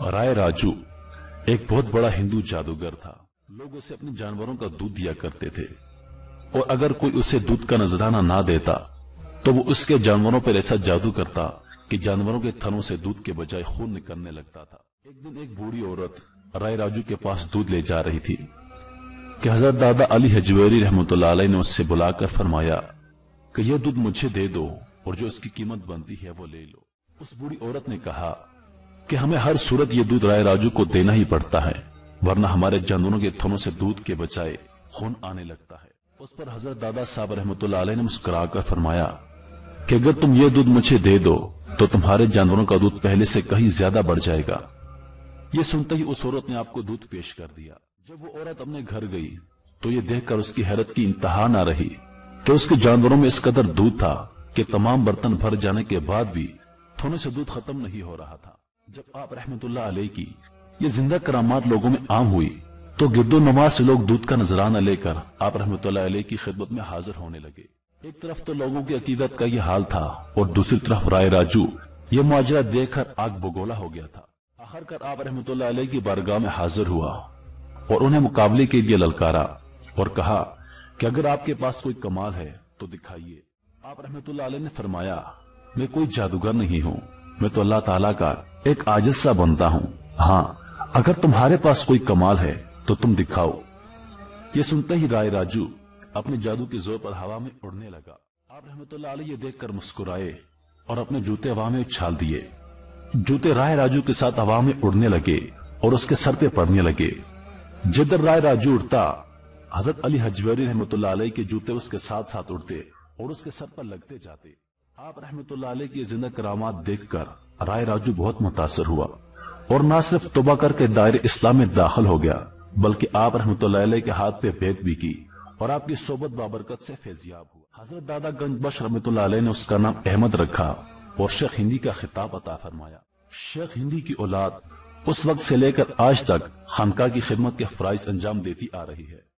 رائے راجو ایک بہت بڑا ہندو جادوگر تھا۔ لوگ اسے اپنے جانوروں کا دودھ دیا کرتے تھے، اور اگر کوئی اسے دودھ کا نذرانہ نہ دیتا تو وہ اس کے جانوروں پر ایسا جادو کرتا کہ جانوروں کے تھنوں سے دودھ کے بجائے خون نکلنے لگتا تھا۔ ایک دن ایک بوڑھی عورت رائے راجو کے پاس دودھ لے جا رہی تھی کہ حضرت دادا علی حجویری رحمۃ اللہ علیہ نے اس سے بلا کر فرمایا کہ یہ دودھ مجھے دے دو اور جو اس کی قیمت بنتی ہے وہ لے لو۔ اس بوڑھی عورت نے کہا کہ ہمیں ہر صورت یہ دودھ رائے راجو کو دینا ہی پڑتا ہے، ورنہ ہمارے جانوروں کے تھنوں سے دودھ کے بجائے خون آنے لگتا ہے۔ اس پر حضرت دادا صاحب رحمۃ اللہ علیہ نے مسکرا کر فرمایا کہ اگر تم یہ دودھ مجھے دے دو تو تمہارے جانوروں کا دودھ پہلے سے کہیں زیادہ بڑھ جائے گا۔ یہ سنتے ہی اس عورت نے آپ کو دودھ پیش کر دیا۔ جب وہ عورت اپنے گھر گئی تو یہ دیکھ کر اس کی حیرت کی انتہا نہ رہی کہ اس کے جانوروں میں اس قدر دودھ تھا کہ تمام برتن بھر جانے کے بعد بھی تھونے سے دودھ ختم نہیں ہو رہا تھا۔ جب آپ رحمت اللہ علیہ کی یہ زندہ کرامات لوگوں میں عام ہوئی تو گرد و نواح سے لوگ دودھ کا نذرانہ لے کر آپ رحمت اللہ علیہ کی خدمت میں حاضر ہونے لگے۔ ایک طرف تو لوگوں کی عقیدت کا یہ حال تھا اور دوسری طرف رائے راجو یہ معجزہ دیکھ کر آگ بگولا ہو گیا تھا۔ آخر کار آپ رحمت اللہ علیہ کی بارگاہ میں حاضر ہوا اور انہیں مقابلے کے لیے للکارا اور کہا کہ اگر آپ کے پاس کوئی کمال ہے تو دکھائیے۔ آپ رحمت اللہ علیہ نے فرمایا میں کوئی جادوگر نہیں ہوں، میں تو اللہ تعالیٰ کا ایک عاجز سا بنتا ہوں۔ ہاں اگر تمہارے پاس کوئی کمال ہے تو تم دکھاؤ۔ یہ سنتے ہی رائے راجو اپنے جادو کے زور پر ہوا میں اڑنے لگا۔ آپ رحمت اللہ علیہ یہ دیکھ کر مسکرائے اور اپنے جوتے ہوا میں اچھال دیے۔ جوتے رائے راجو کے ساتھ ہوا میں اڑنے لگے اور اس کے سر پہ پڑنے لگے۔ جدھر رائے راجو اڑتا حضرت علی حجویری رحمت اللہ علیہ کے جوتے اس کے ساتھ ساتھ اڑتے اور اس کے سر پر لگتے جاتے۔ آپ رحمت اللہ علیہ کی زندہ کرامات دیکھ کر رائے راجو بہت متاثر ہوا اور نہ صرف توبہ کر کے دائرے اسلام میں داخل ہو گیا بلکہ آپ رحمت اللہ علیہ کے ہاتھ پہ بیعت بھی کی اور آپ کی صحبت بابرکت سے فیضیاب ہوا۔ حضرت دادا گنج بخش رحمت اللہ علیہ نے اس کا نام احمد رکھا اور شیخ ہندی کا خطاب عطا فرمایا۔ شیخ ہندی کی اولاد اس وقت سے لے کر آج تک خانقاہ کی خدمت کے فرائض انجام دیتی آ رہی ہے۔